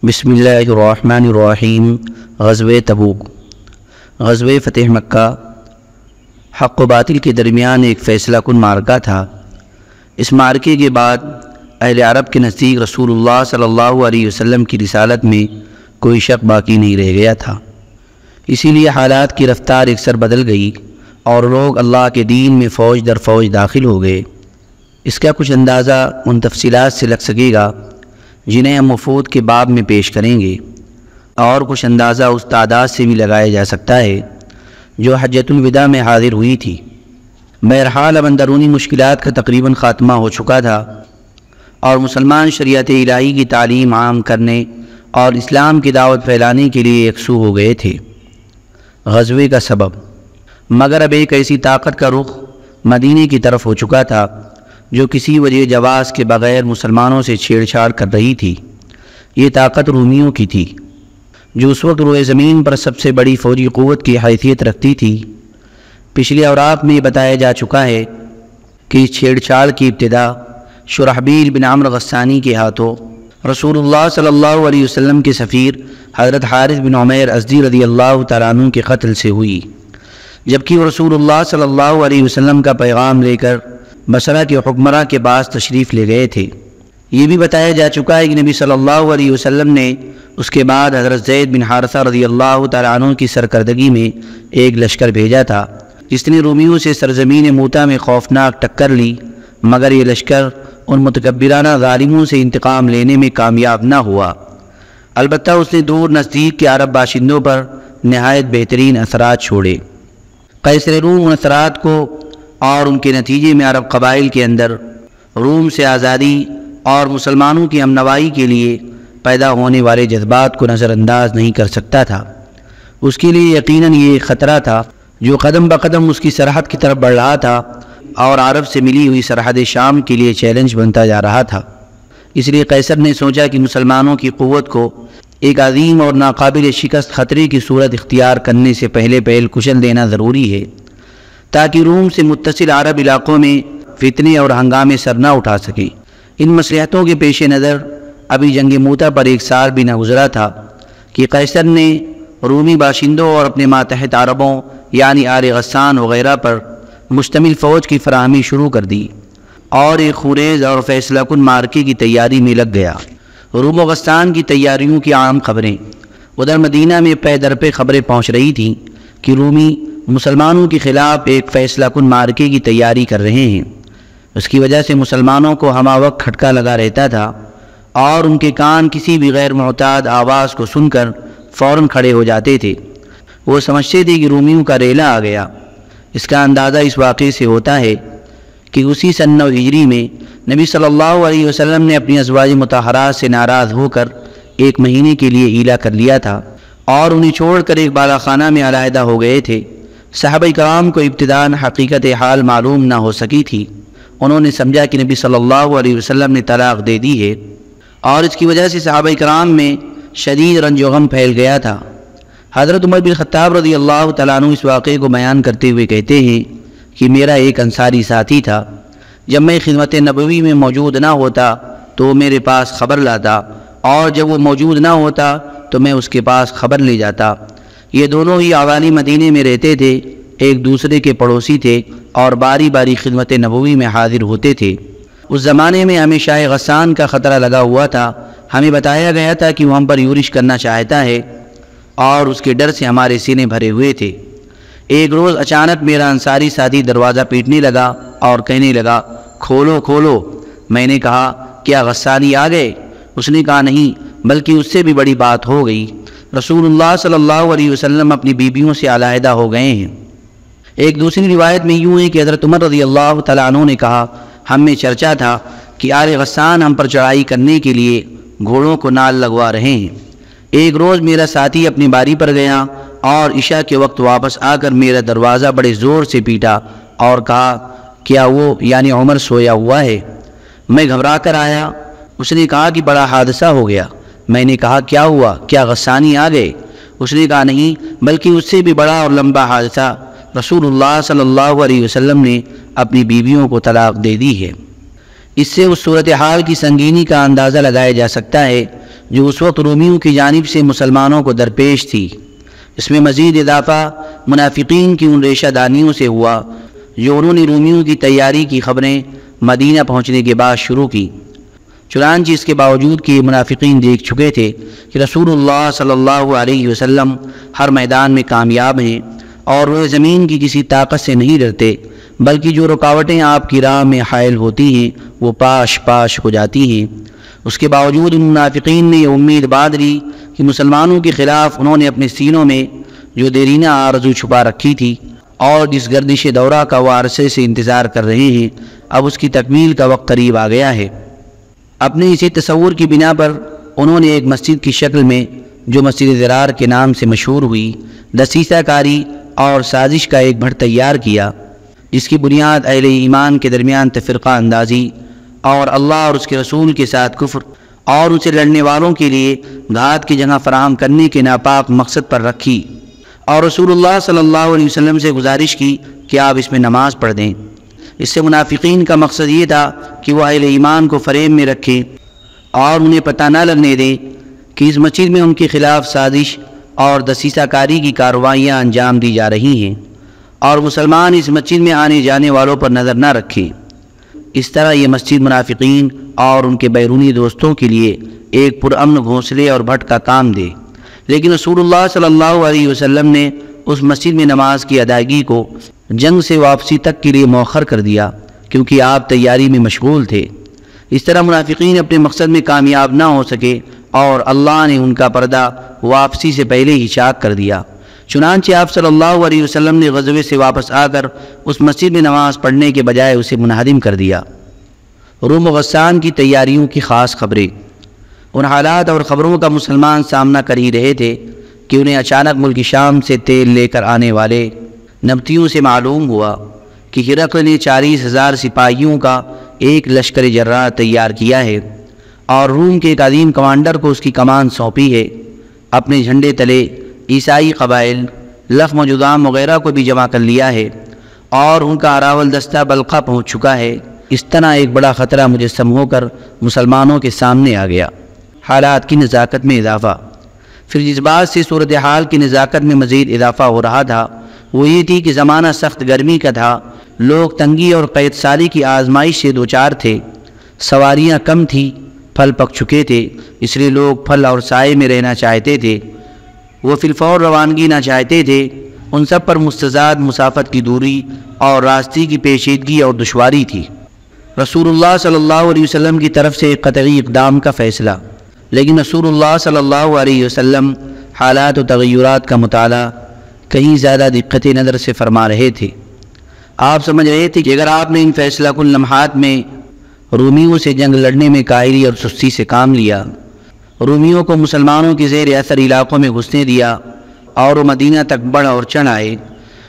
بسم اللہ الرحمن الرحیم۔ غزوہ تبوک، غزوہ فتح مکہ حق و باطل کے درمیان ایک فیصلہ کن معرکہ تھا۔ اس معرکے کے بعد اہل عرب کے نزدیک رسول اللہ صلی اللہ علیہ وسلم کی رسالت میں کوئی شک باقی نہیں رہ گیا تھا، اسی لیے حالات کی رفتار اکثر بدل گئی اور لوگ اللہ کے دین میں فوج در فوج داخل ہو گئے۔ اس کا کچھ اندازہ ان تفصیلات سے لگ سکے گا جنہیں ہم مفود کے باب میں پیش کریں گے، اور کچھ اندازہ اس تعداد سے بھی لگایا جا سکتا ہے جو حجۃ الوداع میں حاضر ہوئی تھی۔ بہرحال اب اندرونی مشکلات کا تقریباً خاتمہ ہو چکا تھا اور مسلمان شریعت الہی کی تعلیم عام کرنے اور اسلام کی دعوت پھیلانے کے لیے یکسو ہو گئے تھے۔ غزوے کا سبب، مگر اب ایک ایسی طاقت کا رخ مدینے کی طرف ہو چکا تھا جو کسی وجہ جواز کے بغیر مسلمانوں سے چھیڑ چھاڑ کر رہی تھی۔ یہ طاقت رومیوں کی تھی، جو اس وقت روئے زمین پر سب سے بڑی فوجی قوت کی حیثیت رکھتی تھی۔ پچھلے اوراق میں یہ بتایا جا چکا ہے کہ اس چھیڑ چھاڑ کی ابتدا شرحبیل بن عمرو غسانی کے ہاتھوں رسول اللہ صلی اللہ علیہ وسلم کے سفیر حضرت حارث بن عمیر ازدی رضی اللہ تعالیٰ عنہ کے قتل سے ہوئی، جبکہ وہ رسول اللہ صلی اللہ علیہ وسلم کا پیغام لے کر بصرہ کے حکمراں کے پاس تشریف لے گئے تھے۔ یہ بھی بتایا جا چکا ہے کہ نبی صلی اللہ علیہ وسلم نے اس کے بعد حضرت زید بن حارثہ رضی اللہ تعالیٰ عنہ کی سرکردگی میں ایک لشکر بھیجا تھا جس نے رومیوں سے سرزمین موتا میں خوفناک ٹکر لی، مگر یہ لشکر ان متکبرانہ ظالموں سے انتقام لینے میں کامیاب نہ ہوا۔ البتہ اس نے دور نزدیک کے عرب باشندوں پر نہایت بہترین اثرات چھوڑے۔ قیصر روم ان اثرات کو اور ان کے نتیجے میں عرب قبائل کے اندر روم سے آزادی اور مسلمانوں کی امنوائی کے لیے پیدا ہونے والے جذبات کو نظر انداز نہیں کر سکتا تھا۔ اس کے لیے یقیناً یہ خطرہ تھا جو قدم بقدم اس کی سرحد کی طرف بڑھ رہا تھا اور عرب سے ملی ہوئی سرحد شام کے لیے چیلنج بنتا جا رہا تھا۔ اس لیے قیصر نے سوچا کہ مسلمانوں کی قوت کو ایک عظیم اور ناقابل شکست خطرے کی صورت اختیار کرنے سے پہلے کچل دینا ضروری ہے، تاکہ روم سے متصل عرب علاقوں میں فتنے اور ہنگامے سر نہ اٹھا سکیں۔ ان مصلحتوں کے پیش نظر ابھی جنگ موتا پر ایک سال بھی نہ گزرا تھا کہ قیصر نے رومی باشندوں اور اپنے ماتحت عربوں یعنی آل غسان وغیرہ پر مشتمل فوج کی فراہمی شروع کر دی اور ایک خونریز اور فیصلہ کن معرکے کی تیاری میں لگ گیا۔ روم و غسان کی تیاریوں کی عام خبریں ادھر مدینہ میں پے در پہ خبریں پہنچ رہی تھیں کہ رومی مسلمانوں کے خلاف ایک فیصلہ کن معرکے کی تیاری کر رہے ہیں۔ اس کی وجہ سے مسلمانوں کو ہمہ وقت کھٹکا لگا رہتا تھا اور ان کے کان کسی بھی غیر معتاد آواز کو سن کر فوراً کھڑے ہو جاتے تھے۔ وہ سمجھتے تھے کہ رومیوں کا ریلا آ گیا۔ اس کا اندازہ اس واقعے سے ہوتا ہے کہ اسی سن 9 ہجری میں نبی صلی اللہ علیہ وسلم نے اپنی ازواج مطہرات سے ناراض ہو کر 1 مہینے کے لیے ایلا کر لیا تھا اور انہیں چھوڑ کر ایک بالا خانہ میں علیحدہ ہو گئے تھے۔ صحابہ کرام کو ابتداءً حقیقت حال معلوم نہ ہو سکی تھی۔ انہوں نے سمجھا کہ نبی صلی اللہ علیہ وسلم نے طلاق دے دی ہے اور اس کی وجہ سے صحابہ کرام میں شدید رنج و غم پھیل گیا تھا۔ حضرت عمر بن خطاب رضی اللہ تعالیٰ عنہ اس واقعے کو بیان کرتے ہوئے کہتے ہیں کہ میرا ایک انصاری ساتھی تھا، جب میں خدمت نبوی میں موجود نہ ہوتا تو وہ میرے پاس خبر لاتا اور جب وہ موجود نہ ہوتا تو میں اس کے پاس خبر لے جاتا۔ یہ دونوں ہی عوالی مدینے میں رہتے تھے، ایک دوسرے کے پڑوسی تھے اور باری باری خدمت نبوی میں حاضر ہوتے تھے۔ اس زمانے میں ہمیں شاہ غسان کا خطرہ لگا ہوا تھا۔ ہمیں بتایا گیا تھا کہ وہ ہم پر یورش کرنا چاہتا ہے اور اس کے ڈر سے ہمارے سینے بھرے ہوئے تھے۔ ایک روز اچانک میرا انصاری ساتھی دروازہ پیٹنے لگا اور کہنے لگا، کھولو کھولو۔ میں نے کہا، کیا غسانی آ گئے؟ اس نے کہا، نہیں، بلکہ اس سے بھی بڑی بات ہو گئی۔ رسول اللہ صلی اللہ علیہ وسلم اپنی بیویوں سے علیحدہ ہو گئے ہیں۔ ایک دوسری روایت میں یوں ہے کہ حضرت عمر رضی اللہ تعالیٰ عنہ نے کہا، ہم میں چرچا تھا کہ آل غسان ہم پر چڑھائی کرنے کے لیے گھوڑوں کو نال لگوا رہے ہیں۔ ایک روز میرا ساتھی اپنی باری پر گیا اور عشاء کے وقت واپس آ کر میرا دروازہ بڑے زور سے پیٹا اور کہا، کیا وہ یعنی عمر سویا ہوا ہے؟ میں گھبرا کر آیا۔ اس نے کہا کہ بڑا حادثہ ہو گیا۔ میں نے کہا، کیا ہوا؟ کیا غسانی آ گئے؟ اس نے کہا، نہیں، بلکہ اس سے بھی بڑا اور لمبا حادثہ، رسول اللہ صلی اللہ علیہ وسلم نے اپنی بیویوں کو طلاق دے دی ہے۔ اس سے اس صورتحال کی سنگینی کا اندازہ لگایا جا سکتا ہے جو اس وقت رومیوں کی جانب سے مسلمانوں کو درپیش تھی۔ اس میں مزید اضافہ منافقین کی ان ریشہ دانیوں سے ہوا جو انہوں نے رومیوں کی تیاری کی خبریں مدینہ پہنچنے کے بعد شروع کی۔ چنانچہ اس کے باوجود کہ یہ منافقین دیکھ چکے تھے کہ رسول اللہ صلی اللہ علیہ وسلم ہر میدان میں کامیاب ہیں اور وہ زمین کی کسی طاقت سے نہیں ڈرتے، بلکہ جو رکاوٹیں آپ کی راہ میں حائل ہوتی ہیں وہ پاش پاش ہو جاتی ہیں، اس کے باوجود ان منافقین نے یہ امید باندھ لی کہ مسلمانوں کے خلاف انہوں نے اپنے سینوں میں جو دیرینہ آرزو چھپا رکھی تھی اور جس گردش دورہ کا وہ عرصے سے انتظار کر رہے ہیں، اب اس کی تکمیل کا وقت قریب آ گیا ہے۔ اپنے اسی تصور کی بنا پر انہوں نے ایک مسجد کی شکل میں جو مسجد ضرار کے نام سے مشہور ہوئی، دسیسہ کاری اور سازش کا ایک بڑھ تیار کیا، جس کی بنیاد اہل ایمان کے درمیان تفرقہ اندازی اور اللہ اور اس کے رسول کے ساتھ کفر اور اسے لڑنے والوں کے لیے گھات کی جگہ فراہم کرنے کے ناپاک مقصد پر رکھی، اور رسول اللہ صلی اللہ علیہ وسلم سے گزارش کی کہ آپ اس میں نماز پڑھ دیں۔ اس سے منافقین کا مقصد یہ تھا کہ وہ اہل ایمان کو فریب میں رکھیں اور انہیں پتہ نہ لگنے دیں کہ اس مسجد میں ان کے خلاف سازش اور دسیسہ کاری کی کارروائیاں انجام دی جا رہی ہیں، اور مسلمان اس مسجد میں آنے جانے والوں پر نظر نہ رکھیں۔ اس طرح یہ مسجد منافقین اور ان کے بیرونی دوستوں کے لیے ایک پرامن گھونسلے اور بھٹ کا کام دے، لیکن رسول اللہ صلی اللہ علیہ وسلم نے اس مسجد میں نماز کی ادائیگی کو جنگ سے واپسی تک کے لیے مؤخر کر دیا، کیونکہ آپ تیاری میں مشغول تھے۔ اس طرح منافقین اپنے مقصد میں کامیاب نہ ہو سکے اور اللہ نے ان کا پردہ واپسی سے پہلے ہی چاک کر دیا۔ چنانچہ آپ صلی اللہ علیہ وسلم نے غزوے سے واپس آ کر اس مسجد میں نماز پڑھنے کے بجائے اسے منہدم کر دیا۔ روم و غسان کی تیاریوں کی خاص خبریں۔ ان حالات اور خبروں کا مسلمان سامنا کر ہی رہے تھے کہ انہیں اچانک ملک شام سے تیل لے کر آنے والے نبطیوں سے معلوم ہوا کہ ہرقل نے 40,000 سپاہیوں کا ایک لشکر جرار تیار کیا ہے اور روم کے ایک عظیم کمانڈر کو اس کی کمان سونپی ہے۔ اپنے جھنڈے تلے عیسائی قبائل لخم و جذام وغیرہ کو بھی جمع کر لیا ہے اور ان کا اراول دستہ بلقا پہنچ چکا ہے۔ اس طرح ایک بڑا خطرہ مجسم ہو کر مسلمانوں کے سامنے آ گیا۔ حالات کی نزاکت میں اضافہ۔ پھر جس بات سے صورتحال کی نزاکت میں مزید اضافہ ہو رہا تھا وہ یہ تھی کہ زمانہ سخت گرمی کا تھا، لوگ تنگی اور قید سالی کی آزمائش سے دوچار تھے، سواریاں کم تھیں، پھل پک چکے تھے، اس لیے لوگ پھل اور سائے میں رہنا چاہتے تھے، وہ فی الفور روانگی نہ چاہتے تھے۔ ان سب پر مستزاد مسافت کی دوری اور راستے کی پیچیدگی اور دشواری تھی۔ رسول اللہ صلی اللہ علیہ وسلم کی طرف سے قطعی اقدام کا فیصلہ، لیکن رسول اللہ صلی اللہ علیہ وسلم حالات و تغیرات کا مطالعہ کہیں زیادہ دقت نظر سے فرما رہے تھے۔ آپ سمجھ رہے تھے کہ اگر آپ نے ان فیصلہ کن لمحات میں رومیوں سے جنگ لڑنے میں کاہلی اور سستی سے کام لیا، رومیوں کو مسلمانوں کے زیر اثر علاقوں میں گھسنے دیا اور وہ مدینہ تک بڑھ اور چڑھ آئے،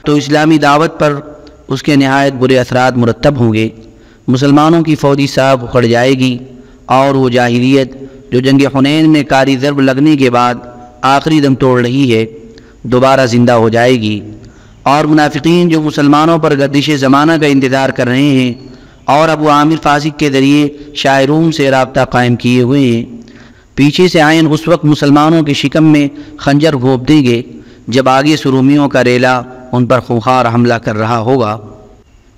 تو اسلامی دعوت پر اس کے نہایت برے اثرات مرتب ہوں گے۔ مسلمانوں کی فوجی ساکھ اکھڑ جائے گی اور وہ جاہلیت جو جنگ حنین میں کاری ضرب لگنے کے بعد آخری دم توڑ رہی ہے دوبارہ زندہ ہو جائے گی، اور منافقین جو مسلمانوں پر گردش زمانہ کا انتظار کر رہے ہیں اور ابو عامر فاسق کے ذریعے شاہ روم سے رابطہ قائم کیے ہوئے ہیں، پیچھے سے آئین اس وقت مسلمانوں کے شکم میں خنجر گھونپ دیں گے جب آگے سے رومیوں کا ریلا ان پر خونخوار حملہ کر رہا ہوگا۔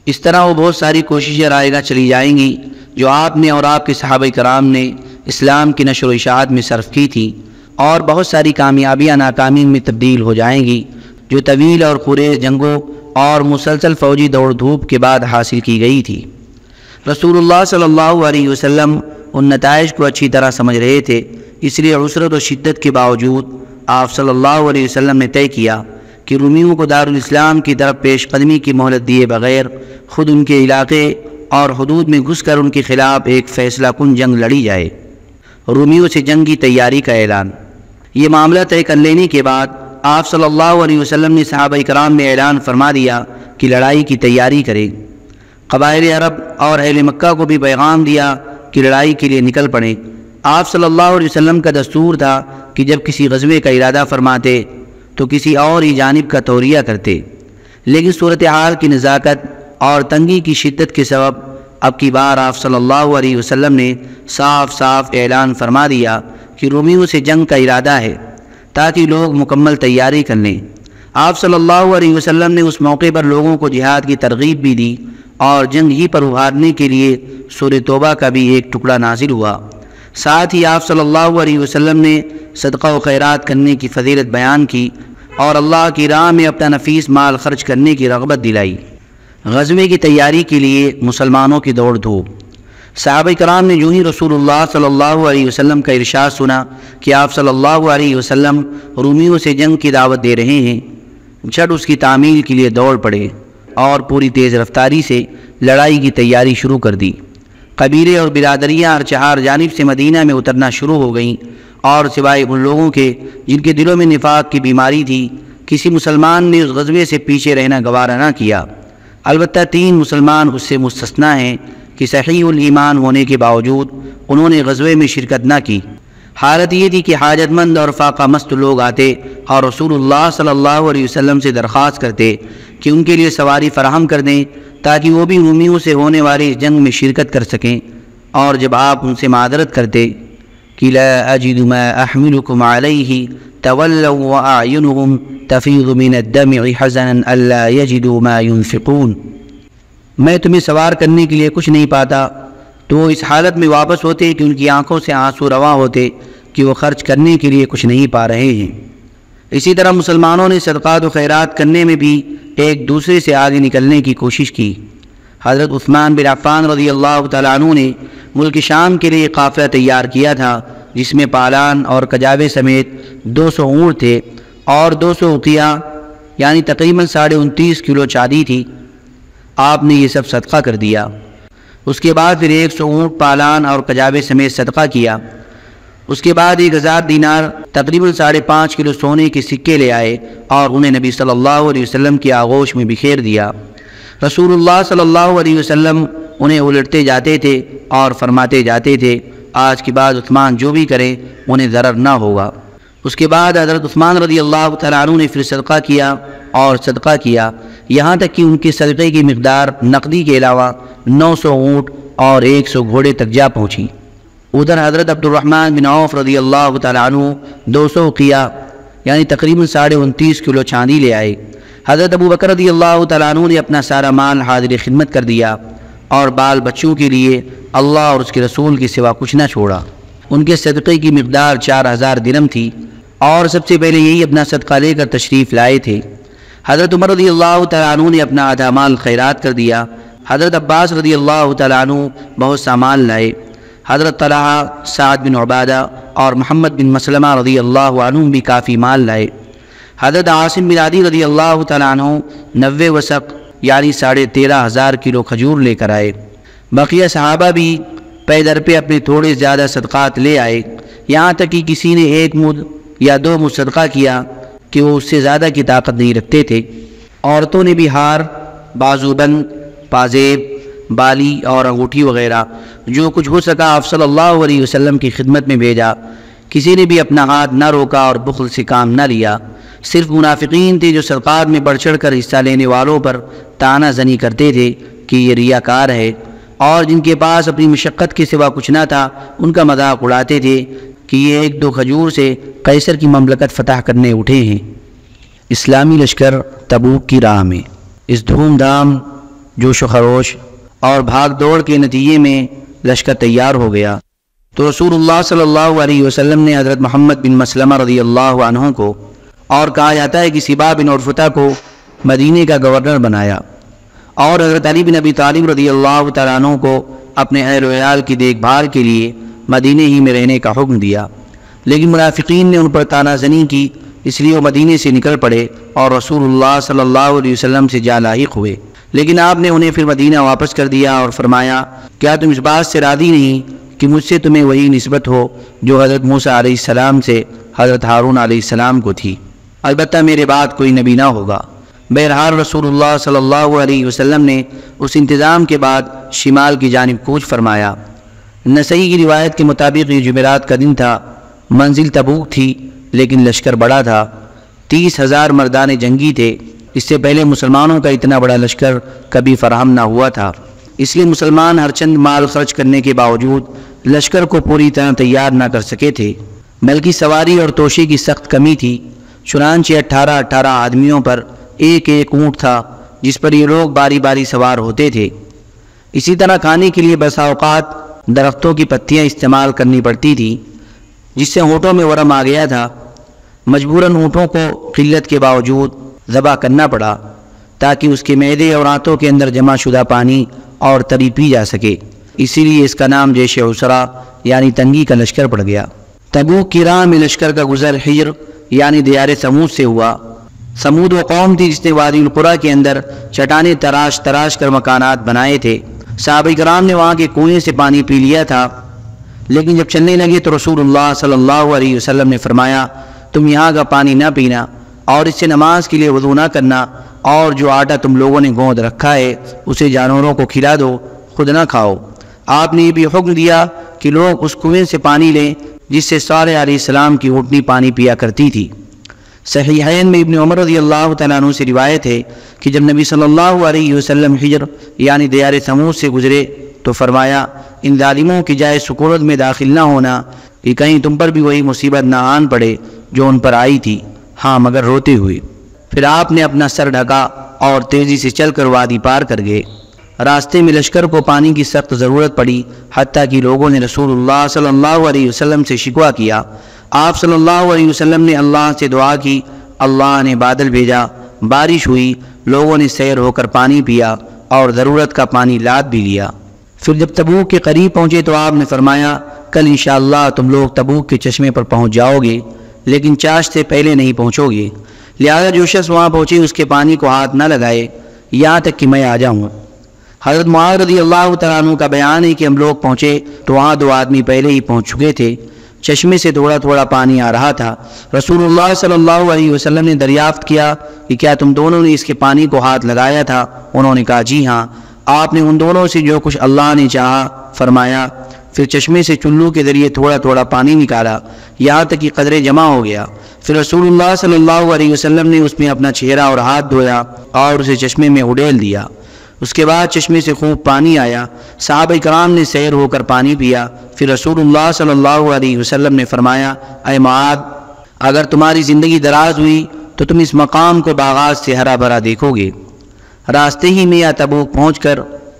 اس طرح وہ بہت ساری کوششیں رائگاں چلی جائیں گی جو آپ نے اور آپ کے صحابہ کرام نے اسلام کی نشر و اشاعت میں صرف کی تھی، اور بہت ساری کامیابیاں ناکامی میں تبدیل ہو جائیں گی جو طویل اور خریز جنگوں اور مسلسل فوجی دوڑ دھوپ کے بعد حاصل کی گئی تھی۔ رسول اللہ صلی اللہ علیہ وسلم ان نتائج کو اچھی طرح سمجھ رہے تھے، اس لیے عسرت و شدت کے باوجود آپ صلی اللہ علیہ وسلم نے طے کیا کہ رومیوں کو دارالاسلام کی طرف پیش قدمی کی مہلت دیے بغیر خود ان کے علاقے اور حدود میں گھس کر ان کے خلاف ایک فیصلہ کن جنگ لڑی جائے۔ رومیوں سے جنگ کی تیاری کا اعلان۔ یہ معاملہ طے کر لینے کے بعد آپ صلی اللہ علیہ وسلم نے صحابہ کرام میں اعلان فرما دیا کہ لڑائی کی تیاری کریں۔ قبائل عرب اور اہل مکہ کو بھی پیغام دیا کہ لڑائی کے لیے نکل پڑیں۔ آپ صلی اللہ علیہ وسلم کا دستور تھا کہ جب کسی غزوے کا ارادہ فرماتے تو کسی اور ہی جانب کا توریہ کرتے، لیکن صورتحال کی نزاکت اور تنگی کی شدت کے سبب اب کی بار آپ صلی اللہ علیہ وسلم نے صاف صاف اعلان فرما دیا کہ رومیوں سے جنگ کا ارادہ ہے تاکہ لوگ مکمل تیاری کر لیں۔ آپ صلی اللہ علیہ وسلم نے اس موقع پر لوگوں کو جہاد کی ترغیب بھی دی اور جنگ ہی پر ابھارنے کے لیے سورہ توبہ کا بھی ایک ٹکڑا نازل ہوا۔ ساتھ ہی آپ صلی اللہ علیہ وسلم نے صدقہ و خیرات کرنے کی فضیلت بیان کی اور اللہ کی راہ میں اپنا نفیس مال خرچ کرنے کی رغبت دلائی۔ غزوے کی تیاری کے لیے مسلمانوں کی دوڑ دھوپ۔ صحابہ کرام نے جو ہی رسول اللہ صلی اللہ علیہ وسلم کا ارشاد سنا کہ آپ صلی اللہ علیہ وسلم رومیوں سے جنگ کی دعوت دے رہے ہیں، جھٹ اس کی تعمیل کے لیے دوڑ پڑے اور پوری تیز رفتاری سے لڑائی کی تیاری شروع کر دی۔ قبیلے اور برادریاں ہر چہار جانب سے مدینہ میں اترنا شروع ہو گئیں، اور سوائے ان لوگوں کے جن کے دلوں میں نفاق کی بیماری تھی، کسی مسلمان نے اس غزوے سے پیچھے رہنا گوارا نہ کیا۔ البتہ 3 مسلمان اس سے مستثنیٰ ہیں کہ صحیح الایمان ہونے کے باوجود انہوں نے غزوے میں شرکت نہ کی۔ حالت یہ تھی کہ حاجت مند اور فاقہ مست لوگ آتے اور رسول اللہ صلی اللہ علیہ وسلم سے درخواست کرتے کہ ان کے لیے سواری فراہم کر دیں تاکہ وہ بھی رومیوں سے ہونے والی جنگ میں شرکت کر سکیں، اور جب آپ ان سے معذرت کرتے کہ لا اجد ما احملکم علیہ تولوا واعینہم تفیض من الدمع حزنا الا یجدوا ما ينفقون، میں تمہیں سوار کرنے کے لیے کچھ نہیں پاتا، تو وہ اس حالت میں واپس ہوتے کہ ان کی آنکھوں سے آنسو رواں ہوتے کہ وہ خرچ کرنے کے لیے کچھ نہیں پا رہے ہیں۔ اسی طرح مسلمانوں نے صدقات و خیرات کرنے میں بھی ایک دوسرے سے آگے نکلنے کی کوشش کی۔ حضرت عثمان بن عفان رضی اللہ تعالیٰ عنہ نے ملک شام کے لیے قافلہ تیار کیا تھا، جس میں پالان اور کجاوے سمیت 200 اونٹ تھے اور 200 اقیہ یعنی تقریباً 29.5 کلو چاندی تھی۔ آپ نے یہ سب صدقہ کر دیا۔ اس کے بعد پھر 100 اونٹ پالان اور کجاوے سمیت صدقہ کیا۔ اس کے بعد 1000 دینار تقریباً 5.5 کلو سونے کے سکے لے آئے اور انہیں نبی صلی اللہ علیہ وسلم کی آغوش میں بکھیر دیا۔ رسول اللہ صلی اللہ علیہ وسلم انہیں الٹتے جاتے تھے اور فرماتے جاتے تھے، آج کے بعد عثمان جو بھی کرے انہیں ضرر نہ ہوگا۔ اس کے بعد حضرت عثمان رضی اللہ تعالیٰ عنہ نے پھر صدقہ کیا اور صدقہ کیا، یہاں تک کہ ان کے صدقے کی مقدار نقدی کے علاوہ 900 اونٹ اور 100 گھوڑے تک جا پہنچی۔ ادھر حضرت عبد الرحمن بن عوف رضی اللہ تعالیٰ عنہ 200 قیہ یعنی تقریباً 29.5 کلو چاندی لے آئے۔ حضرت ابو بکر رضی اللہ تعالیٰ عنہ نے اپنا سارا مال حاضر خدمت کر دیا اور بال بچوں کے لیے اللہ اور اس کے رسول کے سوا کچھ نہ چھوڑا۔ ان کے صدقے کی مقدار 4000 درہم تھی اور سب سے پہلے یہی اپنا صدقہ لے کر تشریف لائے تھے۔ حضرت عمر رضی اللہ تعالیٰ عنہ نے اپنا آدھا مال خیرات کر دیا۔ حضرت عباس رضی اللہ تعالیٰ عنہ بہت سا مال لائے۔ حضرت طلحہ، سعد بن عبادہ اور محمد بن مسلمہ رضی اللہ عنہ بھی کافی مال لائے۔ حضرت عاصم بن عدی رضی اللہ تعالیٰ عنہ 90 وسق یعنی 13,500 کلو کھجور لے کر آئے۔ بقیہ صحابہ بھی پے در پہ اپنے تھوڑے زیادہ صدقات لے آئے، یہاں تک کہ کسی نے 1 مد یا 2 مد صدقہ کیا کہ وہ اس سے زیادہ کی طاقت نہیں رکھتے تھے۔ عورتوں نے بھی ہار، بازو بند، پازیب، بالی اور انگوٹھی وغیرہ جو کچھ ہو سکا آپ صلی اللہ علیہ وسلم کی خدمت میں بھیجا۔ کسی نے بھی اپنا ہاتھ نہ روکا اور بخل سے کام نہ لیا۔ صرف منافقین تھے جو صدقات میں بڑھ چڑھ کر حصہ لینے والوں پر طعنہ زنی کرتے تھے کہ یہ ریاکار ہے، اور جن کے پاس اپنی مشقت کے سوا کچھ نہ تھا ان کا مذاق اڑاتے تھے کہ یہ 1-2 کھجور سے قیصر کی مملکت فتح کرنے اٹھے ہیں۔ اسلامی لشکر تبوک کی راہ میں اس دھوم دھام، جوش و خروش اور بھاگ دوڑ کے نتیجے میں لشکر تیار ہو گیا تو رسول اللہ صلی اللہ علیہ وسلم نے حضرت محمد بن مسلمہ رضی اللہ عنہ کو، اور کہا جاتا ہے کہ سبا بن عرفتہ کو مدینے کا گورنر بنایا، اور حضرت علی بن ابی طالب رضی اللہ تعالیٰ عنہ کو اپنے اہل و عیال کی دیکھ بھال کے لیے مدینے ہی میں رہنے کا حکم دیا۔ لیکن منافقین نے ان پر طعنہ زنی کی، اس لیے وہ مدینے سے نکل پڑے اور رسول اللہ صلی اللہ علیہ وسلم سے جا لاحق ہوئے۔ لیکن آپ نے انہیں پھر مدینہ واپس کر دیا اور فرمایا، کیا تم اس بات سے راضی نہیں کہ مجھ سے تمہیں وہی نسبت ہو جو حضرت موسیٰ علیہ السلام سے حضرت ہارون علیہ السلام کو تھی؟ البتہ میرے بعد کوئی نبی نہ ہوگا۔ بہرحال رسول اللہ صلی اللہ علیہ وسلم نے اس انتظام کے بعد شمال کی جانب کوچ فرمایا۔ نسائی کی روایت کے مطابق یہ جمعرات کا دن تھا۔ منزل تبوک تھی لیکن لشکر بڑا تھا، 30,000 مردان جنگی تھے۔ اس سے پہلے مسلمانوں کا اتنا بڑا لشکر کبھی فراہم نہ ہوا تھا۔ اس لیے مسلمان ہر چند مال خرچ کرنے کے باوجود لشکر کو پوری طرح تیار نہ کر سکے تھے، بلکہ سواری اور توشے کی سخت کمی تھی۔ چنانچہ 18 آدمیوں پر ایک اونٹ تھا جس پر یہ لوگ باری باری سوار ہوتے تھے۔ اسی طرح کھانے کے لیے بسا اوقات درختوں کی پتیاں استعمال کرنی پڑتی تھی، جس سے اونٹوں میں ورم آ گیا تھا۔ مجبوراً اونٹوں کو قلت کے باوجود ذبح کرنا پڑا تاکہ اس کے معدے اور آنتوں کے اندر جمع شدہ پانی اور تری پی جا سکے۔ اسی لیے اس کا نام جیش عسرا یعنی تنگی کا لشکر پڑ گیا۔ تبوک کی راہ میں لشکر کا گزر حجر یعنی دیار سمود سے ہوا۔ سمود وہ قوم تھی جس نے وادی القریٰ کے اندر چٹانیں تراش کر مکانات بنائے تھے۔ صحابہ کرام نے وہاں کے کنویں سے پانی پی لیا تھا، لیکن جب چلنے لگے تو رسول اللہ صلی اللہ علیہ وسلم نے فرمایا، تم یہاں کا پانی نہ پینا اور اس سے نماز کے لیے وضو نہ کرنا، اور جو آٹا تم لوگوں نے گوندھ رکھا ہے اسے جانوروں کو کھلا دو، خود نہ کھاؤ۔ آپ نے یہ بھی حکم دیا کہ لوگ اس کنویں سے پانی لیں جس سے صالح علیہ السلام کی اونٹنی پانی پیا کرتی تھی۔ صحیحین میں ابن عمر رضی اللہ تعالیٰ عنہ سے روایت ہے کہ جب نبی صلی اللہ علیہ وسلم حجر یعنی دیار سمود سے گزرے تو فرمایا، ان ظالموں کی جائے سکونت میں داخل نہ ہونا کہ کہیں تم پر بھی وہی مصیبت نہ آن پڑے جو ان پر آئی تھی، ہاں مگر روتے ہوئے۔ پھر آپ نے اپنا سر ڈھکا اور تیزی سے چل کر وادی پار کر گئے۔ راستے میں لشکر کو پانی کی سخت ضرورت پڑی، حتیٰ کہ لوگوں نے رسول اللہ صلی اللہ علیہ وسلم سے شکوہ کیا۔ آپ صلی اللہ علیہ وسلم نے اللہ سے دعا کی، اللہ نے بادل بھیجا، بارش ہوئی، لوگوں نے سیر ہو کر پانی پیا اور ضرورت کا پانی لاد بھی لیا۔ پھر جب تبوک کے قریب پہنچے تو آپ نے فرمایا، کل انشاءاللہ تم لوگ تبوک کے چشمے پر پہنچ جاؤ گے، لیکن چاشت سے پہلے نہیں پہنچو گے، لہذا جو شخص وہاں پہنچے اس کے پانی کو ہاتھ نہ لگائے یہاں تک کہ میں آ جاؤں۔ حضرت معاذ رضی اللہ تعالیٰ عنہ کا بیان ہے کہ ہم لوگ پہنچے تو وہاں 2 آدمی پہلے ہی پہنچ چکے تھے، چشمے سے تھوڑا تھوڑا پانی آ رہا تھا۔ رسول اللہ صلی اللہ علیہ وسلم نے دریافت کیا کہ کیا تم دونوں نے اس کے پانی کو ہاتھ لگایا تھا؟ انہوں نے کہا جی ہاں۔ آپ نے ان دونوں سے جو کچھ اللہ نے چاہا فرمایا، پھر چشمے سے چلو کے ذریعے تھوڑا تھوڑا پانی نکالا یہاں تک کہ قدرے جمع ہو گیا۔ پھر رسول اللہ صلی اللہ علیہ وسلم نے اس میں اپنا چہرہ اور ہاتھ دھویا اور اسے چشمے میں اڈیل دیا۔ اس کے بعد چشمے سے خوب پانی آیا، صحابہ کرام نے سیر ہو کر پانی پیا۔ پھر رسول اللہ صلی اللہ علیہ وسلم نے فرمایا، اے معاذ، اگر تمہاری زندگی دراز ہوئی تو تم اس مقام کو باغات سے ہرا بھرا دیکھو گے۔ راستے ہی میں یا تبوک پہنچ کر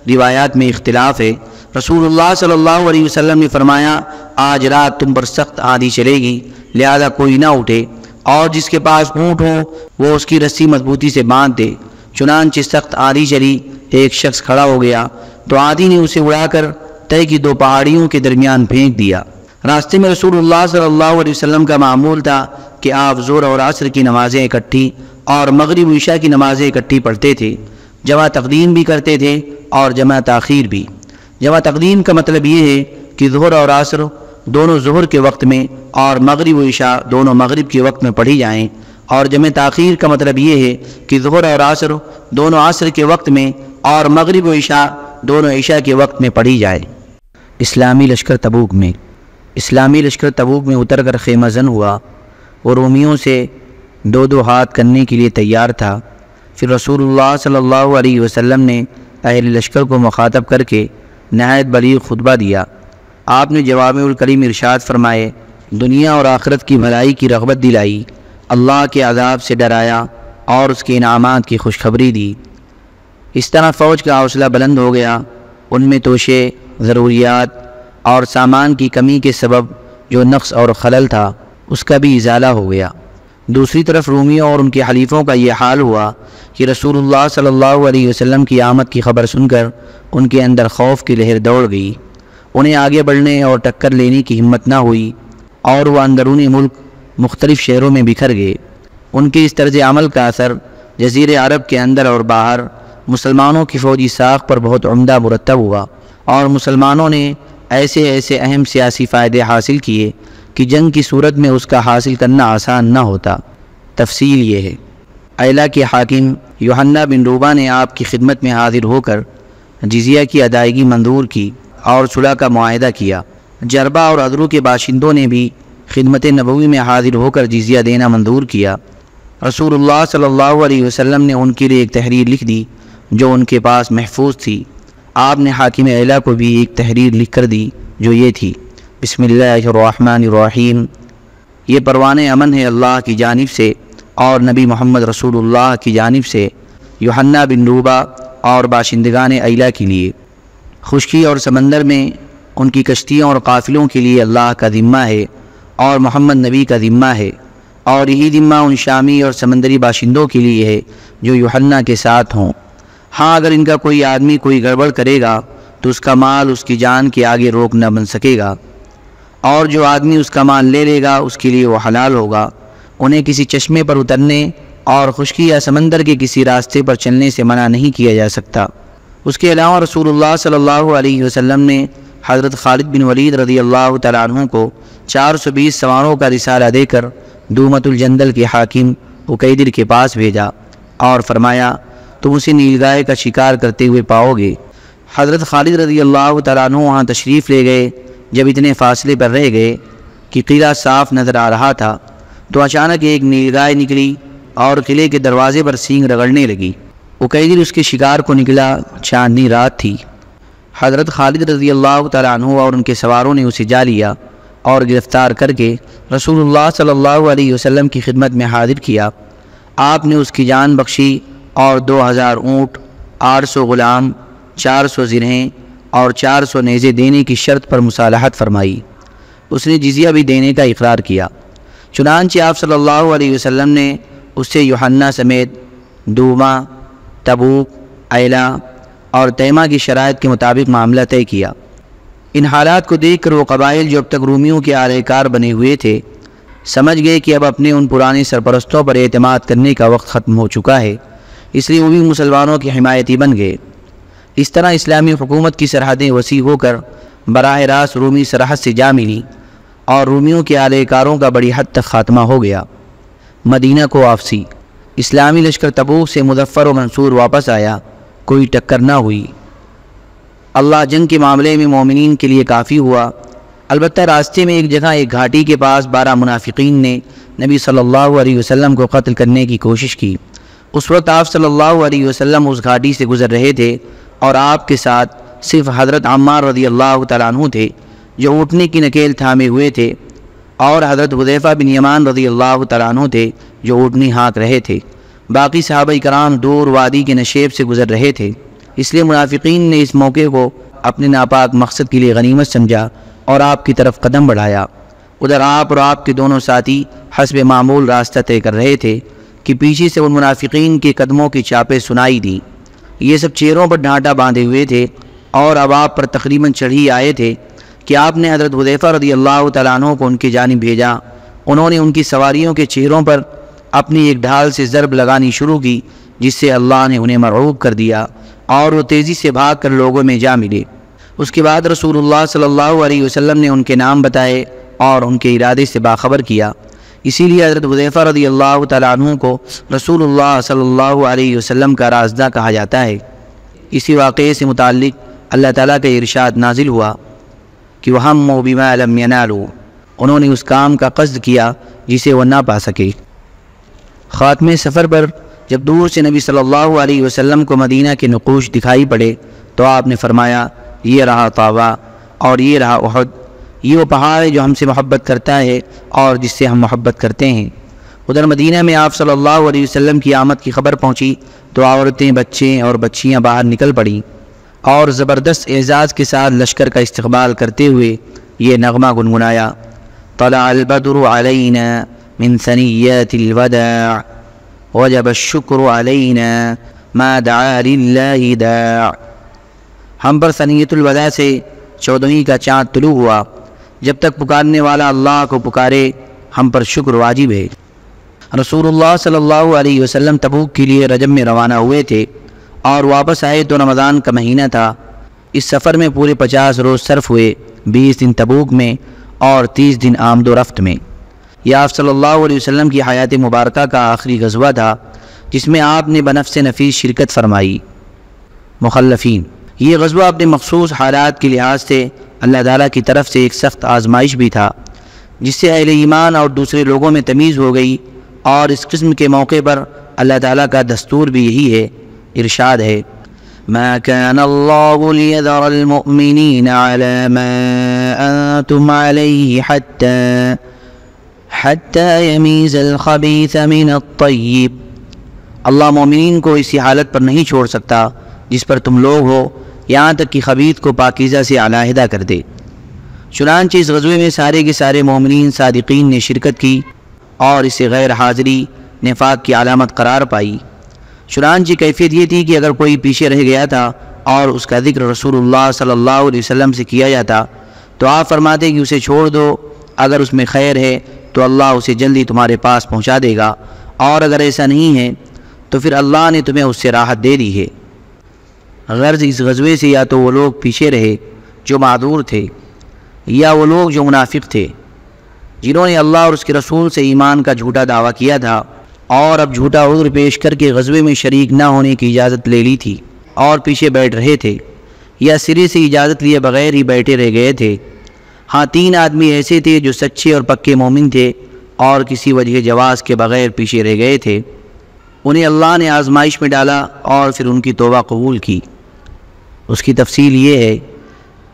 روایات میں اختلاف ہے۔ رسول اللہ صلی اللہ علیہ وسلم نے فرمایا، آج رات تم پر سخت آندھی چلے گی، لہذا کوئی نہ اٹھے، اور جس کے پاس اونٹ ہو وہ اس کی رسی مضبوطی سے باندھ دے۔ چنانچہ سخت آندھی چلی، ایک شخص کھڑا ہو گیا تو آندھی نے اسے اڑا کر طے کی 2 پہاڑیوں کے درمیان پھینک دیا۔ راستے میں رسول اللہ صلی اللہ علیہ وسلم کا معمول تھا کہ آپ ظہر اور عصر کی نمازیں اکٹھی اور مغرب و عشاء کی نمازیں اکٹھی پڑھتے تھے، جمع تقدیم بھی کرتے تھے اور جمع تاخیر بھی۔ جمع تقدیم کا مطلب یہ ہے کہ ظہر اور عصر دونوں ظہر کے وقت میں اور مغرب و عشاء دونوں مغرب کے وقت میں پڑھی جائیں، اور جمع تاخیر کا مطلب یہ ہے کہ ظہر اور عصر دونوں عصر کے وقت میں اور مغرب و عشاء دونوں عشاء کے وقت میں پڑھی جائے۔ اسلامی لشکر تبوک میں اتر کر خیمہ زن ہوا، وہ رومیوں سے 2 ہاتھ کرنے کے لیے تیار تھا۔ پھر رسول اللہ صلی اللہ علیہ وسلم نے اہل لشکر کو مخاطب کر کے نہایت بلیغ خطبہ دیا۔ آپ نے جوامع الکلم ارشاد فرمائے، دنیا اور آخرت کی بھلائی کی رغبت دلائی، اللہ کے عذاب سے ڈرایا اور اس کے انعامات کی خوشخبری دی۔ اس طرح فوج کا حوصلہ بلند ہو گیا، ان میں توشے، ضروریات اور سامان کی کمی کے سبب جو نقص اور خلل تھا اس کا بھی ازالہ ہو گیا۔ دوسری طرف رومیوں اور ان کے حلیفوں کا یہ حال ہوا کہ رسول اللہ صلی اللہ علیہ وسلم کی آمد کی خبر سن کر ان کے اندر خوف کی لہر دوڑ گئی، انہیں آگے بڑھنے اور ٹکر لینے کی ہمت نہ ہوئی، اور وہ اندرون ملک مختلف شہروں میں بکھر گئے۔ ان کے اس طرز عمل کا اثر جزیرہ عرب کے اندر اور باہر مسلمانوں کی فوجی ساخت پر بہت عمدہ مرتب ہوا، اور مسلمانوں نے ایسے اہم سیاسی فائدے حاصل کیے کہ جنگ کی صورت میں اس کا حاصل کرنا آسان نہ ہوتا۔ تفصیل یہ ہے، ایلا کے حاکم یوحنا بن روبہ نے آپ کی خدمت میں حاضر ہو کر جزیہ کی ادائیگی منظور کی اور صلح کا معاہدہ کیا۔ جربہ اور عذرو کے باشندوں نے بھی خدمت نبوی میں حاضر ہو کر جزیہ دینا منظور کیا۔ رسول اللہ صلی اللہ علیہ وسلم نے ان کے لیے ایک تحریر لکھ دی جو ان کے پاس محفوظ تھی۔ آپ نے حاکم اعلیٰ کو بھی ایک تحریر لکھ کر دی جو یہ تھی: بسم اللہ الرحمن الرحیم، یہ پروان امن ہے اللہ کی جانب سے اور نبی محمد رسول اللہ کی جانب سے یوحنا بن روبہ اور باشندگان ایلا کے لیے۔ خشکی اور سمندر میں ان کی کشتیوں اور قافلوں کے لیے اللہ کا ذمہ ہے اور محمد نبی کا ذمہ ہے، اور یہی ذمہ ان شامی اور سمندری باشندوں کے لیے ہے جو یوحنا کے ساتھ ہوں۔ ہاں، اگر ان کا کوئی آدمی کوئی گڑبڑ کرے گا تو اس کا مال اس کی جان کے آگے روک نہ بن سکے گا، اور جو آدمی اس کا مال لے لے گا اس کے لیے وہ حلال ہوگا۔ انہیں کسی چشمے پر اترنے اور خشکی یا سمندر کے کسی راستے پر چلنے سے منع نہیں کیا جا سکتا۔ اس کے علاوہ رسول اللہ صلی اللہ علیہ وسلم نے حضرت خالد بن ولید رضی اللہ تعالیٰ عنہ کو 420 سواروں کا رسالہ دے کر دومت الجندل کے حاکم عقیدر کے پاس بھیجا اور فرمایا تم اسے نیلگائے کا شکار کرتے ہوئے پاؤ گے۔ حضرت خالد رضی اللہ تعالیٰ عنہ وہاں تشریف لے گئے۔ جب اتنے فاصلے پر رہ گئے کہ قلعہ صاف نظر آ رہا تھا تو اچانک ایک نیلگائے نکلی اور قلعے کے دروازے پر سینگ رگڑنے لگی۔ عقیدر اس کے شکار کو نکلا، چاندنی رات تھی۔ حضرت خالد رضی اللہ تعالیٰ عنہ اور ان کے سواروں نے اسے جا لیا اور گرفتار کر کے رسول اللہ صلی اللہ علیہ وسلم کی خدمت میں حاضر کیا۔ آپ نے اس کی جان بخشی اور 2000 اونٹ، 800 غلام، 400 زرہیں اور 400 نیزے دینے کی شرط پر مصالحت فرمائی۔ اس نے جزیہ بھی دینے کا اقرار کیا۔ چنانچہ آپ صلی اللہ علیہ وسلم نے اس سے یوحنا سمیت دوما، تبوک، ایلا اور تیمہ کی شرائط کے مطابق معاملہ طے کیا۔ ان حالات کو دیکھ کر وہ قبائل جو اب تک رومیوں کے آلہ کار بنے ہوئے تھے سمجھ گئے کہ اب اپنے ان پرانے سرپرستوں پر اعتماد کرنے کا وقت ختم ہو چکا ہے، اس لیے وہ بھی مسلمانوں کی حمایتی بن گئے۔ اس طرح اسلامی حکومت کی سرحدیں وسیع ہو کر براہ راست رومی سرحد سے جا ملی اور رومیوں کے آلہ کاروں کا بڑی حد تک خاتمہ ہو گیا۔ مدینہ کو واپسی۔ اسلامی لشکر تبوک سے مظفر و منصور واپس آیا، کوئی ٹکر نہ ہوئی۔ اللہ جنگ کے معاملے میں مومنین کے لیے کافی ہوا۔ البتہ راستے میں ایک جگہ ایک گھاٹی کے پاس 12 منافقین نے نبی صلی اللہ علیہ وسلم کو قتل کرنے کی کوشش کی۔ اس وقت آپ صلی اللہ علیہ وسلم اس گھاٹی سے گزر رہے تھے اور آپ کے ساتھ صرف حضرت عمار رضی اللہ تعالیٰ عنہ تھے جو اونٹنے کی نکیل تھامے ہوئے تھے، اور حضرت حذیفہ بن یمان رضی اللہ تعالیٰ عنہ تھے جو اونٹنی ہانک رہے تھے۔ باقی صحابہ کرام دور وادی کے نشیب سے گزر رہے تھے، اس لیے منافقین نے اس موقع کو اپنے ناپاک مقصد کے لیے غنیمت سمجھا اور آپ کی طرف قدم بڑھایا۔ ادھر آپ اور آپ کے دونوں ساتھی حسب معمول راستہ طے کر رہے تھے کہ پیچھے سے ان منافقین کے قدموں کی چاپیں سنائی دیں۔ یہ سب چہروں پر ڈھانٹا باندھے ہوئے تھے اور اب آپ پر تقریباً چڑھ ہی آئے تھے کہ آپ نے حضرت حذیفہ رضی اللہ تعالیٰ عنہ کو ان کی جانب بھیجا۔ انہوں نے ان کی سواریوں کے چہروں پر اپنی ایک ڈھال سے ضرب لگانی شروع کی، جس سے اللہ نے انہیں مرعوب کر دیا اور وہ تیزی سے بھاگ کر لوگوں میں جا ملے۔ اس کے بعد رسول اللہ صلی اللہ علیہ وسلم نے ان کے نام بتائے اور ان کے ارادے سے باخبر کیا۔ اسی لیے حضرت حذیفہ رضی اللہ تعالیٰ عنہ کو رسول اللہ صلی اللہ علیہ وسلم کا رازدہ کہا جاتا ہے۔ اسی واقعے سے متعلق اللہ تعالیٰ کا ارشاد نازل ہوا کہ وَهَمُّوا بِمَا لَمْ يَنَالُوا، انہوں نے اس کام کا قصد کیا جسے وہ نہ پا سکے۔ خاتمے سفر پر جب دور سے نبی صلی اللہ علیہ وسلم کو مدینہ کے نقوش دکھائی پڑے تو آپ نے فرمایا یہ رہا طابا اور یہ رہا احد، یہ وہ پہاڑ ہے جو ہم سے محبت کرتا ہے اور جس سے ہم محبت کرتے ہیں۔ ادھر مدینہ میں آپ صلی اللہ علیہ وسلم کی آمد کی خبر پہنچی تو عورتیں، بچے اور بچیاں باہر نکل پڑیں اور زبردست اعزاز کے ساتھ لشکر کا استقبال کرتے ہوئے یہ نغمہ گنگنایا: طلع البدر علینا من ثنیات الوداع وجب الشکر علینا ما دعا للہ داع۔ ہم پر ثنیۃ الوداع سے 14ویں کا چاند طلوع ہوا، جب تک پکارنے والا اللہ کو پکارے ہم پر شکر واجب ہے۔ رسول اللہ صلی اللہ علیہ وسلم تبوک کے لیے رجب میں روانہ ہوئے تھے اور واپس آئے تو رمضان کا مہینہ تھا۔ اس سفر میں پورے 50 روز صرف ہوئے، 20 دن تبوک میں اور 30 دن آمد و رفت میں۔ یہ آپ صلی اللہ علیہ وسلم کی حیات مبارکہ کا آخری غزوہ تھا جس میں آپ نے بنفس نفیس شرکت فرمائی۔ مخلفین، یہ غزوہ اپنے مخصوص حالات کے لحاظ سے اللہ تعالیٰ کی طرف سے ایک سخت آزمائش بھی تھا، جس سے اہل ایمان اور دوسرے لوگوں میں تمیز ہو گئی، اور اس قسم کے موقع پر اللہ تعالیٰ کا دستور بھی یہی ہے۔ ارشاد ہے: ما كان الله ليذر المؤمنين على ما أنتم عليه حتى يميز الخبيث من الطيب۔ اللہ مومنین کو اسی حالت پر نہیں چھوڑ سکتا جس پر تم لوگ ہو، یہاں تک کہ خبیث کو پاکیزہ سے علیحدہ کر دے۔ چنانچہ اس غزوے میں سارے کے سارے مومنین صادقین نے شرکت کی اور اسے غیر حاضری نفاق کی علامت قرار پائی۔ چنانچہ کیفیت یہ تھی کہ اگر کوئی پیچھے رہ گیا تھا اور اس کا ذکر رسول اللہ صلی اللہ علیہ وسلم سے کیا جاتا تو آپ فرماتے کہ اسے چھوڑ دو، اگر اس میں خیر ہے تو اللہ اسے جلدی تمہارے پاس پہنچا دے گا، اور اگر ایسا نہیں ہے تو پھر اللہ نے تمہیں اس سے راحت دے دی ہے۔ غرض اس غزوے سے یا تو وہ لوگ پیچھے رہے جو معذور تھے، یا وہ لوگ جو منافق تھے جنہوں نے اللہ اور اس کے رسول سے ایمان کا جھوٹا دعویٰ کیا تھا اور اب جھوٹا عذر پیش کر کے غزوے میں شریک نہ ہونے کی اجازت لے لی تھی اور پیچھے بیٹھ رہے تھے، یا سرے سے اجازت لیے بغیر ہی بیٹھے رہ گئے تھے۔ ہاں 3 آدمی ایسے تھے جو سچے اور پکے مومن تھے اور کسی وجہ جواز کے بغیر پیچھے رہ گئے تھے، انہیں اللہ نے آزمائش میں ڈالا اور پھر ان کی توبہ قبول کی۔ اس کی تفصیل یہ ہے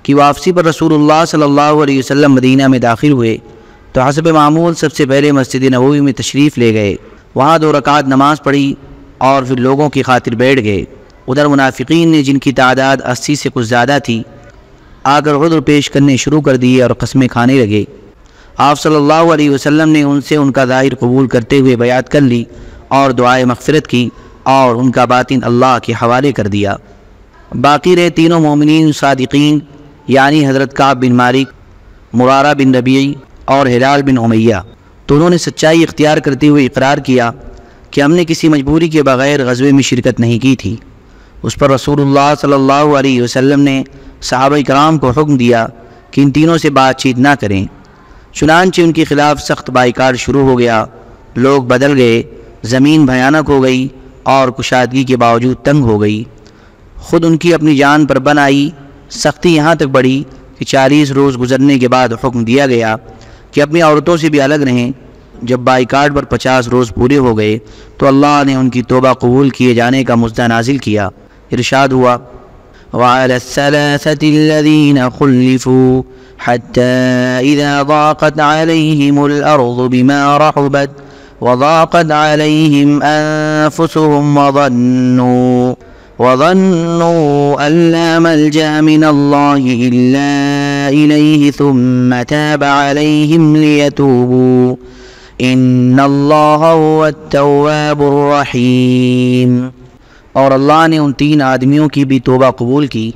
کہ واپسی پر رسول اللہ صلی اللہ علیہ وسلم مدینہ میں داخل ہوئے تو حسب معمول سب سے پہلے مسجد نبوی میں تشریف لے گئے، وہاں 2 رکعت نماز پڑھی اور پھر لوگوں کی خاطر بیٹھ گئے۔ ادھر منافقین نے، جن کی تعداد 80 سے کچھ زیادہ تھی، آ کر عذر پیش کرنے شروع کر دیے اور قسمیں کھانے لگے۔ آپ صلی اللہ علیہ وسلم نے ان سے ان کا ظاہر قبول کرتے ہوئے بیعت کر لی اور دعائے مغفرت کی اور ان کا باطن اللہ کے حوالے کر دیا۔ باقی رہے تینوں مومنین صادقین، یعنی حضرت کعب بن مالک، مرارہ بن ربیعی اور ہلال بن امیہ، تو انہوں نے سچائی اختیار کرتے ہوئے اقرار کیا کہ ہم نے کسی مجبوری کے بغیر غزوے میں شرکت نہیں کی تھی۔ اس پر رسول اللہ صلی اللہ علیہ وسلم نے صحابہ کرام کو حکم دیا کہ ان تینوں سے بات چیت نہ کریں، چنانچہ ان کے خلاف سخت بائیکاٹ شروع ہو گیا۔ لوگ بدل گئے، زمین بھیانک ہو گئی اور کشادگی کے باوجود تنگ ہو گئی۔ خود ان کی اپنی جان پر بن آئی، سختی یہاں تک بڑھی کہ 40 روز گزرنے کے بعد حکم دیا گیا کہ اپنی عورتوں سے بھی الگ رہیں۔ جب بائیکاٹ پر 50 روز پورے ہو گئے تو اللہ نے ان کی توبہ قبول کیے جانے کا مژدہ نازل کیا۔ ارشاد ہوا: وعلى الثلاثة الذين خلفوا حتى إذا ضاقت عليهم الأرض بما رحبت وضاقت عليهم أنفسهم وظنوا أن لا ملجأ من الله إلا إليه ثم تاب عليهم ليتوبوا إن الله هو التواب الرحيم۔ اور اللہ نے ان 3 آدمیوں کی بھی توبہ قبول کی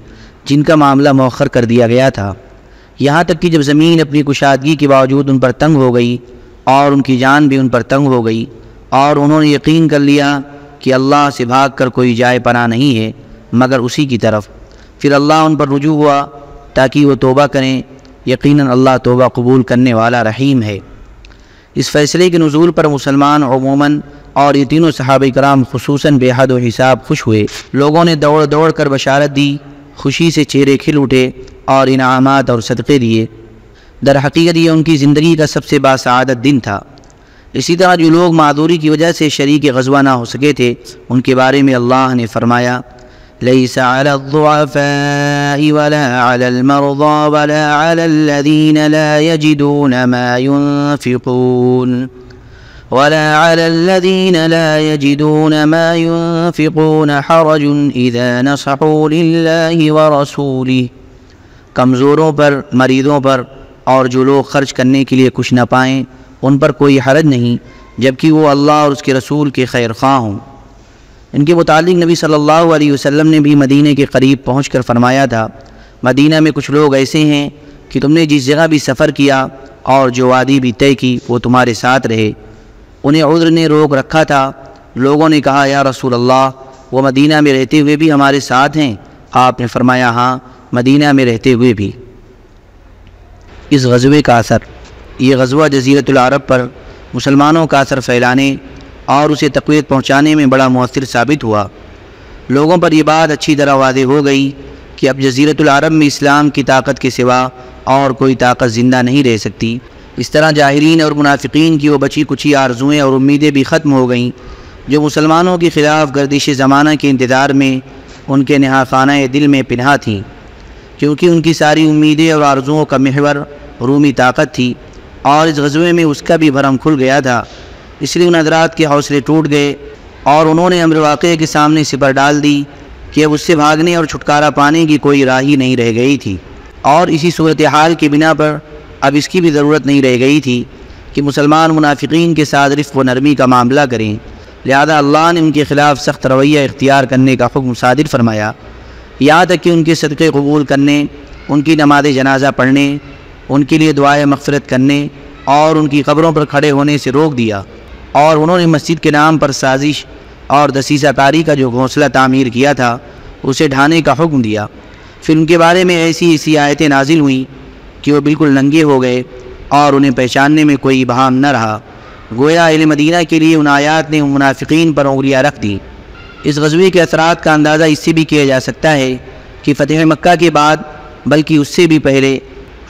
جن کا معاملہ مؤخر کر دیا گیا تھا، یہاں تک کہ جب زمین اپنی کشادگی کے باوجود ان پر تنگ ہو گئی اور ان کی جان بھی ان پر تنگ ہو گئی، اور انہوں نے یقین کر لیا کہ اللہ سے بھاگ کر کوئی جائے پناہ نہیں ہے مگر اسی کی طرف، پھر اللہ ان پر رجوع ہوا تاکہ وہ توبہ کریں۔ یقیناً اللہ توبہ قبول کرنے والا رحیم ہے۔ اس فیصلے کے نزول پر مسلمان عموماً اور یہ تینوں صحابہ کرام خصوصاً بے حد و حساب خوش ہوئے۔ لوگوں نے دوڑ دوڑ کر بشارت دی، خوشی سے چہرے کھل اٹھے اور انعامات اور صدقے دیے۔ در حقیقت یہ ان کی زندگی کا سب سے باسعادت دن تھا۔ اسی طرح جو لوگ معذوری کی وجہ سے شریک غزوہ نہ ہو سکے تھے، ان کے بارے میں اللہ نے فرمایا: ليس على الضعفاء ولا على المرضى ولا على الذين لا يجدون ما ينفقون حرج إذا نصحوا لله ورسوله۔ کمزوروں پر، مریضوں پر اور جو لوگ خرچ کرنے کے لیے کچھ نہ پائیں ان پر کوئی حرج نہیں جبکہ وہ اللہ اور اس کے رسول کے خیر خواہ ہوں۔ ان کے متعلق نبی صلی اللہ علیہ وسلم نے بھی مدینہ کے قریب پہنچ کر فرمایا تھا: مدینہ میں کچھ لوگ ایسے ہیں کہ تم نے جس جگہ بھی سفر کیا اور جو وادی بھی طے کی وہ تمہارے ساتھ رہے۔ انہیں عذر نے روک رکھا تھا۔ لوگوں نے کہا: یا رسول اللہ، وہ مدینہ میں رہتے ہوئے بھی ہمارے ساتھ ہیں؟ آپ نے فرمایا: ہاں، مدینہ میں رہتے ہوئے بھی۔ اس غزوے کا اثر۔ یہ غزوہ جزیرۃ العرب پر مسلمانوں کا اثر پھیلانے اور اسے تقویت پہنچانے میں بڑا مؤثر ثابت ہوا۔ لوگوں پر یہ بات اچھی طرح واضح ہو گئی کہ اب جزیرۃ العرب میں اسلام کی طاقت کے سوا اور کوئی طاقت زندہ نہیں رہ سکتی۔ اس طرح جاہلین اور منافقین کی وہ بچی کچی آرزوئیں اور امیدیں بھی ختم ہو گئیں جو مسلمانوں کے خلاف گردش زمانہ کے انتظار میں ان کے نہا خانہ دل میں پنہا تھیں، کیونکہ ان کی ساری امیدیں اور آرزوؤں کا محور رومی طاقت تھی، اور اس غزوے میں اس کا بھی بھرم کھل گیا تھا۔ اس لیے ان حضرات کے حوصلے ٹوٹ گئے اور انہوں نے امر واقعے کے سامنے سپر ڈال دی کہ اب اس سے بھاگنے اور چھٹکارا پانے کی کوئی راہ ہی نہیں رہ گئی تھی، اور اسی صورتحال کی بنا پر اب اس کی بھی ضرورت نہیں رہ گئی تھی کہ مسلمان منافقین کے ساتھ رفق و نرمی کا معاملہ کریں۔ لہذا اللہ نے ان کے خلاف سخت رویہ اختیار کرنے کا حکم صادر فرمایا، یہاں تک کہ ان کے صدقے قبول کرنے، ان کی نماز جنازہ پڑھنے، ان کے لیے دعائے مغفرت کرنے اور ان کی قبروں پر کھڑے ہونے سے روک دیا، اور انہوں نے مسجد کے نام پر سازش اور دسیسہ کاری کا جو گھونسلہ تعمیر کیا تھا اسے ڈھانے کا حکم دیا۔ پھر ان کے بارے میں ایسی آیتیں نازل ہوئیں کہ وہ بالکل ننگے ہو گئے اور انہیں پہچاننے میں کوئی ابہام نہ رہا، گویا اہل مدینہ کے لیے ان آیات نے منافقین پر انگلیاں رکھ دیں۔ اس غزوے کے اثرات کا اندازہ اس سے بھی کیا جا سکتا ہے کہ فتح مکہ کے بعد بلکہ اس سے بھی پہلے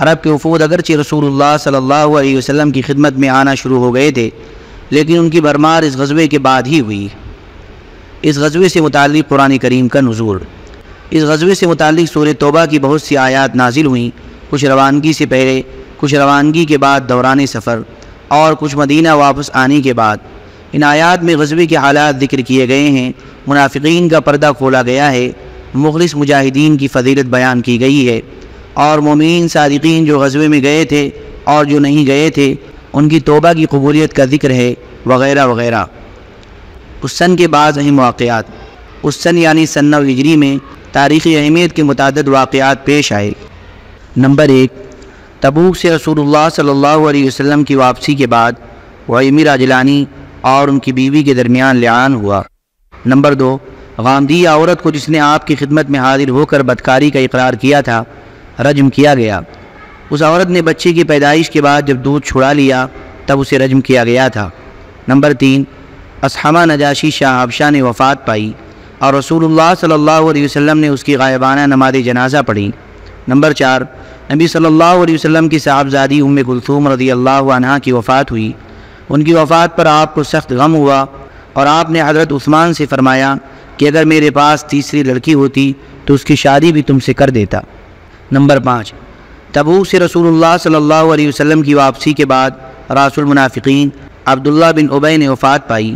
عرب کے وفود اگرچہ رسول اللہ صلی اللہ علیہ وسلم کی خدمت میں آنا شروع ہو گئے تھے، لیکن ان کی بھرمار اس غزوے کے بعد ہی ہوئی۔ اس غزوے سے متعلق قرآن کریم کا نزول۔ اس غزوے سے متعلق سورہ توبہ کی بہت سی آیات نازل ہوئیں، کچھ روانگی سے پہلے، کچھ روانگی کے بعد دوران سفر، اور کچھ مدینہ واپس آنے کے بعد۔ ان آیات میں غزوے کے حالات ذکر کیے گئے ہیں، منافقین کا پردہ کھولا گیا ہے، مخلص مجاہدین کی فضیلت بیان کی گئی ہے، اور مومنین صادقین جو غزوے میں گئے تھے اور جو نہیں گئے تھے ان کی توبہ کی قبولیت کا ذکر ہے، وغیرہ وغیرہ۔ اس سن کے بعض اہم واقعات۔ اس سن یعنی سن 9 ہجری میں تاریخی اہمیت کے متعدد واقعات پیش آئے۔ نمبر 1، تبوک سے رسول اللہ صلی اللہ علیہ وسلم کی واپسی کے بعد وعیمر عجلانی اور ان کی بیوی کے درمیان لعان ہوا۔ نمبر 2، غامدیہ عورت کو جس نے آپ کی خدمت میں حاضر ہو کر بدکاری کا اقرار کیا تھا رجم کیا گیا۔ اس عورت نے بچے کی پیدائش کے بعد جب دودھ چھڑا لیا تب اسے رجم کیا گیا تھا۔ نمبر 3، اصحمہ نجاشی شاہ حبشہ نے وفات پائی اور رسول اللہ صلی اللہ علیہ وسلم نے اس کی غائبانہ نماز جنازہ پڑھی۔ نمبر 4، نبی صلی اللہ علیہ وسلم کی صاحبزادی ام کلثوم رضی اللہ عنہا کی وفات ہوئی۔ ان کی وفات پر آپ کو سخت غم ہوا اور آپ نے حضرت عثمان سے فرمایا کہ اگر میرے پاس تیسری لڑکی ہوتی تو اس کی شادی بھی تم سے کر دیتا۔ نمبر 5، تبوک سے رسول اللہ صلی اللہ علیہ وسلم کی واپسی کے بعد راس المنافقین عبداللہ بن ابی نے وفات پائی۔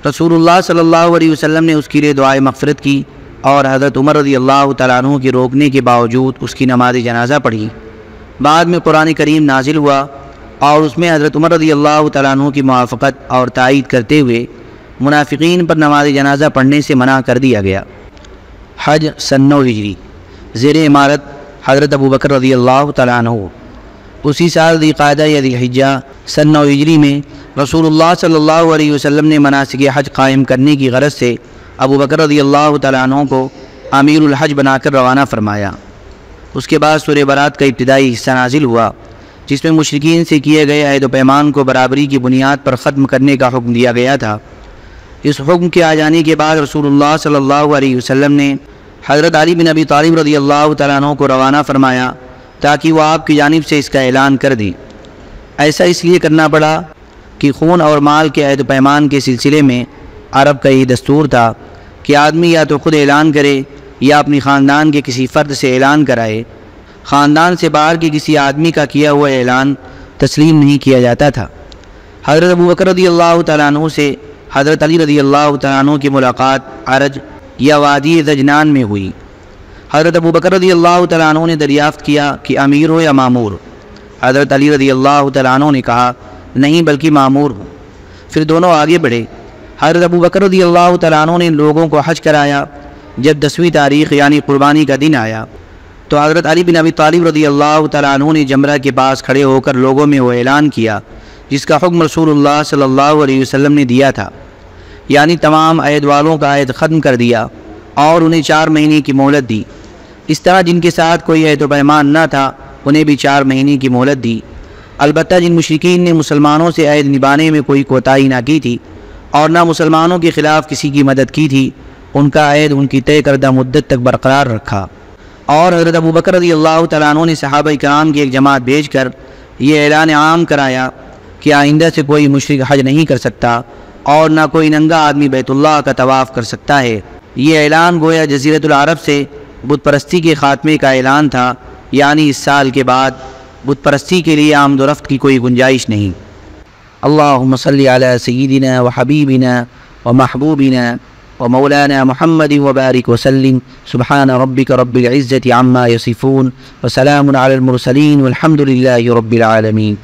رسول اللہ صلی اللہ علیہ وسلم نے اس کے لیے دعائے مغفرت کی اور حضرت عمر رضی اللہ تعالیٰ عنہ کے روکنے کے باوجود اس کی نماز جنازہ پڑھی۔ بعد میں قرآن کریم نازل ہوا اور اس میں حضرت عمر رضی اللہ تعالیٰ عنہ کی موافقت اور تائید کرتے ہوئے منافقین پر نماز جنازہ پڑھنے سے منع کر دیا گیا۔ حج سن 9 ہجری، زیر امارت حضرت ابوبکر رضی اللہ تعالیٰ عنہ۔ اسی سال ذی قعدہ یا ذی الحجہ سن 9 ہجری میں رسول اللہ صلی اللہ علیہ وسلم نے مناسک حج قائم کرنے کی غرض سے ابوبکر رضی اللہ تعالیٰ عنہ کو امیر الحج بنا کر روانہ فرمایا۔ اس کے بعد سورہ برات کا ابتدائی حصہ نازل ہوا جس میں مشرکین سے کیے گئے عہد و پیمان کو برابری کی بنیاد پر ختم کرنے کا حکم دیا گیا تھا۔ اس حکم کے آ جانے کے بعد رسول اللہ صلی اللہ علیہ وسلم نے حضرت علی بن ابی طالب رضی اللہ تعالیٰ عنہ کو روانہ فرمایا تاکہ وہ آپ کی جانب سے اس کا اعلان کر دیں۔ ایسا اس لیے کرنا پڑا کہ خون اور مال کے عہد و پیمان کے سلسلے میں عرب کا یہ دستور تھا کہ آدمی یا تو خود اعلان کرے یا اپنی خاندان کے کسی فرد سے اعلان کرائے۔ خاندان سے باہر کے کسی آدمی کا کیا ہوا اعلان تسلیم نہیں کیا جاتا تھا۔ حضرت ابوبکر رضی اللہ تعالیٰ عنہ سے حضرت علی رضی اللہ تعالیٰ عنہ کی ملاقات عرج یا وادی زجنان میں ہوئی۔ حضرت ابوبکر رضی اللہ تعالیٰ عنہ نے دریافت کیا کہ امیر ہو یا مامور؟ حضرت علی رضی اللہ تعالیٰ عنہ نے کہا نہیں بلکہ مامور ہوں۔ پھر دونوں آگے بڑھے۔ حضرت ابوبکر رضی اللہ تعالیٰ عنہ نے لوگوں کو حج کرایا۔ جب 10ویں تاریخ یعنی قربانی کا دن آیا تو حضرت علی بن ابی طالب رضی اللہ تعالیٰ عنہ نے جمرہ کے پاس کھڑے ہو کر لوگوں میں وہ اعلان کیا جس کا حکم رسول اللہ صلی اللہ علیہ وسلم نے دیا تھا، یعنی تمام عہد والوں کا عہد ختم کر دیا اور انہیں 4 مہینے کی مہلت دی۔ اس طرح جن کے ساتھ کوئی عہد و پیمان نہ تھا انہیں بھی 4 مہینے کی مہلت دی۔ البتہ جن مشرکین نے مسلمانوں سے عہد نبھانے میں کوئی کوتاہی نہ کی تھی اور نہ مسلمانوں کے خلاف کسی کی مدد کی تھی، ان کا عہد ان کی طے کردہ مدت تک برقرار رکھا۔ اور حضرت ابوبکر رضی اللہ تعالیٰ عنہ نے صحابہ کرام کی ایک جماعت بھیج کر یہ اعلان عام کرایا کہ آئندہ سے کوئی مشرک حج نہیں کر سکتا اور نہ کوئی ننگا آدمی بیت اللہ کا طواف کر سکتا ہے۔ یہ اعلان گویا جزیرۃ العرب سے بت پرستی کے خاتمے کا اعلان تھا، یعنی اس سال کے بعد بت پرستی کے لیے آمد و رفت کی کوئی گنجائش نہیں۔ اللہم صلی علی سیدنا و حبیبنا و محبوبنا و مولانا محمد وبارک وسلم۔ سبحان ربک رب العزة عما یصفون وسلام علی المرسلین والحمد للہ رب العالمین۔